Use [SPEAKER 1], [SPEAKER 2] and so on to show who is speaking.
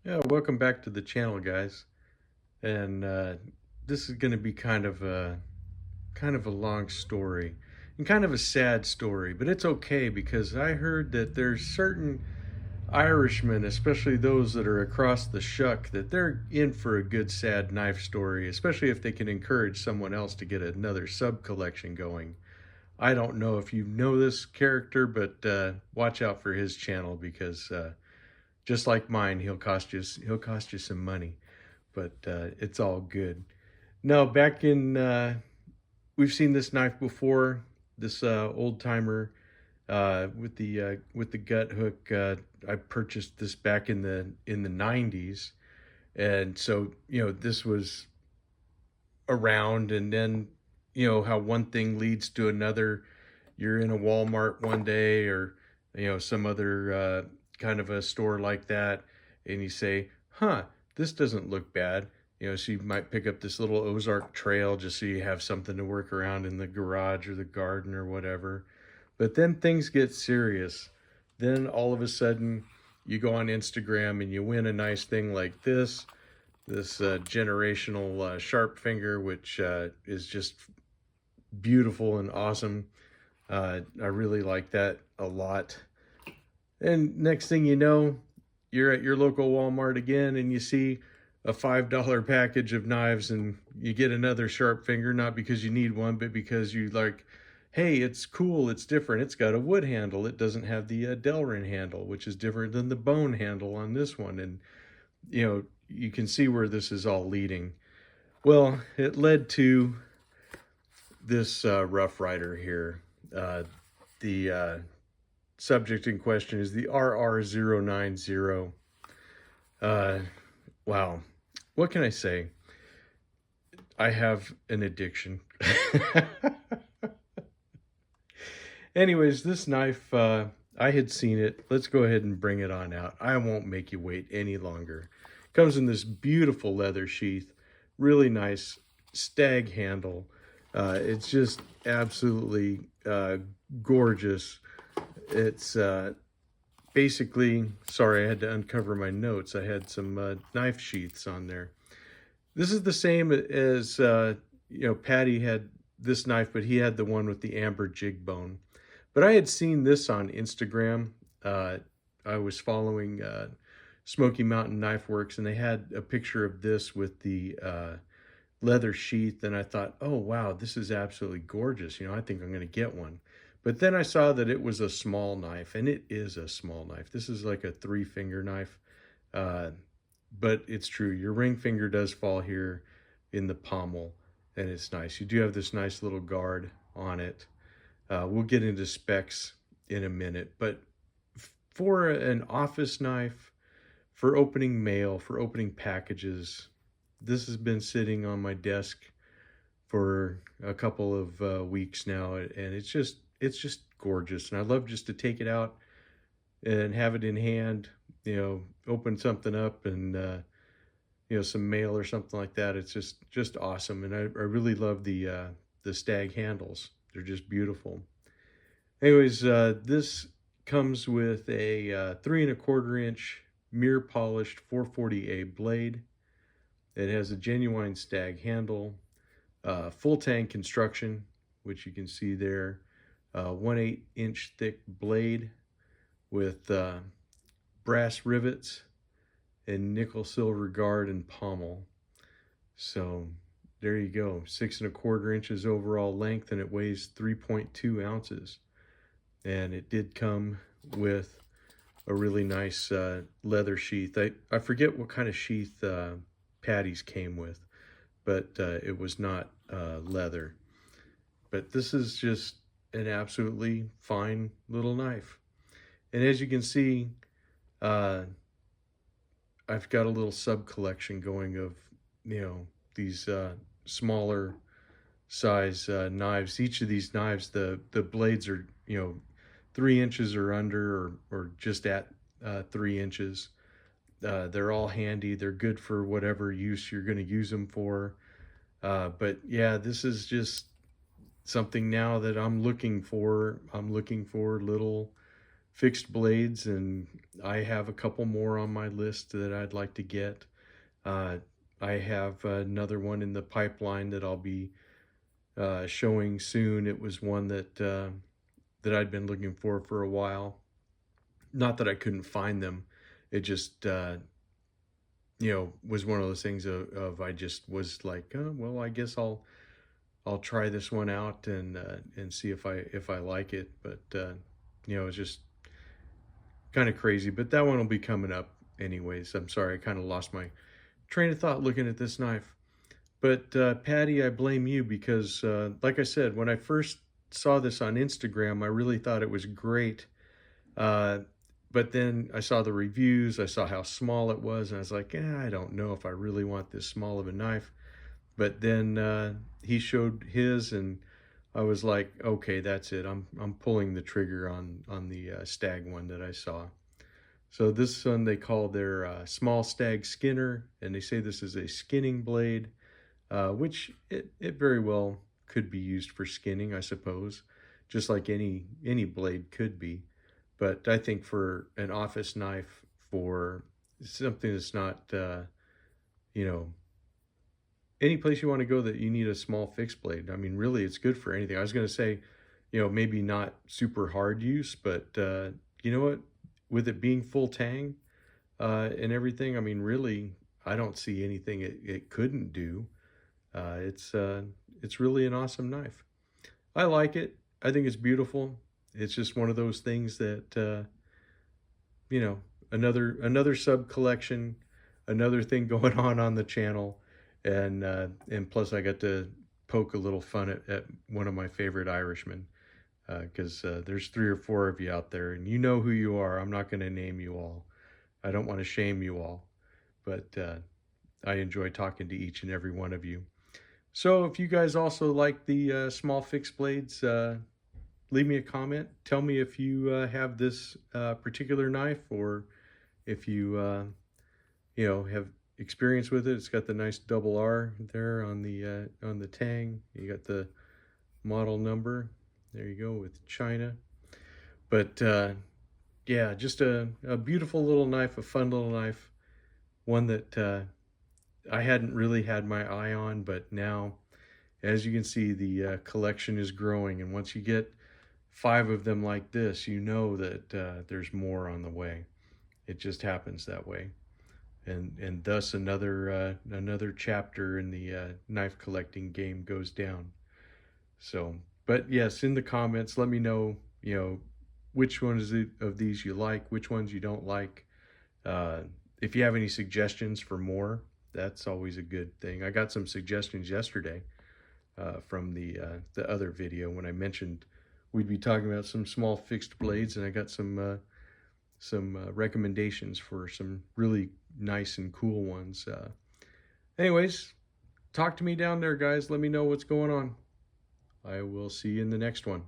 [SPEAKER 1] Yeah, welcome back to the channel, guys. And this is going to be kind of a long story and kind of a sad story, but it's okay because I heard that there's certain Irishmen, especially those that are across the shuck, that they're in for a good sad knife story, especially if they can encourage someone else to get another sub collection going. I don't know if you know this character, but watch out for his channel because just like mine, he'll cost you some money, but it's all good. No, back in we've seen this knife before. This old timer with the gut hook. I purchased this back in the '90s, and so this was around, and then how one thing leads to another. You're in a Walmart one day, or some other kind of a store like that, and you say, "Huh, this doesn't look bad." So you might pick up this little Ozark trail just so you have something to work around in the garage or the garden or whatever. But then things get serious. Then all of a sudden, you go on Instagram and you win a nice thing like this generational sharp finger, which is just beautiful and awesome. I really like that a lot. And next thing you know, you're at your local Walmart again and you see a $5 package of knives and you get another sharp finger, not because you need one, but because you like, hey, it's cool, it's different. It's got a wood handle. It doesn't have the Delrin handle, which is different than the bone handle on this one. And, you can see where this is all leading. Well, it led to this Rough Rider here. The subject in question is the RR090. Wow. What can I say? I have an addiction. Anyways, this knife, I had seen it. Let's go ahead and bring it on out. I won't make you wait any longer. Comes in this beautiful leather sheath. Really nice stag handle. It's just absolutely gorgeous. It's basically, sorry, I had to uncover my notes. I had some knife sheaths on there. This is the same as, Patty had this knife, but he had the one with the amber jig bone. But I had seen this on Instagram. I was following Smoky Mountain Knife Works, and they had a picture of this with the leather sheath, and I thought, oh wow, this is absolutely gorgeous. I think I'm going to get one. But then I saw that it was a small knife, and it is a small knife. This is like a 3-finger knife, but it's true. Your ring finger does fall here in the pommel, and it's nice. You do have this nice little guard on it. We'll get into specs in a minute, but for an office knife, for opening mail, for opening packages, this has been sitting on my desk for a couple of weeks now, and it's just gorgeous. And I love just to take it out and have it in hand, open something up, and some mail or something like that. It's just awesome, and I really love the Stag handles. They're just beautiful. Anyways, this comes with a 3¼ inch mirror polished 440A blade. It has a genuine Stag handle, full tang construction, which you can see there. 1/8-inch thick blade with brass rivets and nickel silver guard and pommel. So there you go, 6¼ inches overall length, and it weighs 3.2 ounces. And it did come with a really nice leather sheath. I forget what kind of sheath Patty's came with, but it was not leather. But this is just an absolutely fine little knife. And as you can see, I've got a little sub collection going of these smaller size knives. Each of these knives, the blades are 3 inches or under, or just at 3 inches. They're all handy. They're good for whatever use you're going to use them for. But yeah, this is just something now that I'm looking for. I'm looking for little fixed blades, and I have a couple more on my list that I'd like to get. Uh, I have another one in the pipeline that I'll be showing soon. It was one that I'd been looking for a while. Not that I couldn't find them. It just was one of those things of I just was like, oh, well, I guess I'll try this one out and see if I like it. But it's just kind of crazy. But that one will be coming up anyways. I'm sorry, I kind of lost my train of thought looking at this knife. But Patty, I blame you because, like I said, when I first saw this on Instagram, I really thought it was great. Uh, but then I saw the reviews, I saw how small it was, and I was like, I don't know if I really want this small of a knife. But then he showed his, and I was like, okay, that's it. I'm pulling the trigger on the Stag one that I saw. So this one they call their small Stag Skinner, and they say this is a skinning blade, which it very well could be used for skinning, I suppose, just like any blade could be. But I think for an office knife, for something that's not, any place you want to go that you need a small fixed blade, I mean, really, it's good for anything. I was going to say, maybe not super hard use, but you know what? With it being full tang and everything, I mean, really, I don't see anything it couldn't do. It's really an awesome knife. I like it. I think it's beautiful. It's just one of those things that another sub collection, another thing going on the channel, and plus I got to poke a little fun at one of my favorite Irishmen, because there's 3 or 4 of you out there, and you know who you are. I'm not going to name you all. I don't want to shame you all, but I enjoy talking to each and every one of you. So if you guys also like the small fixed blades, leave me a comment. Tell me if you have this particular knife, or if you have experience with it. It's got the nice double R there on the tang. You got the model number. There you go, with China. But yeah, just a beautiful little knife, a fun little knife, one that I hadn't really had my eye on, but now, as you can see, the collection is growing, and once you get 5 of them like this, you know that there's more on the way. It just happens that way, and thus another chapter in the knife collecting game goes down. So, but yes, in the comments, let me know, which ones of these you like, which ones you don't like. If you have any suggestions for more, that's always a good thing. I got some suggestions yesterday from the other video when I mentioned we'd be talking about some small fixed blades, and I got some recommendations for some really nice and cool ones. Anyways, talk to me down there, guys. Let me know what's going on. I will see you in the next one.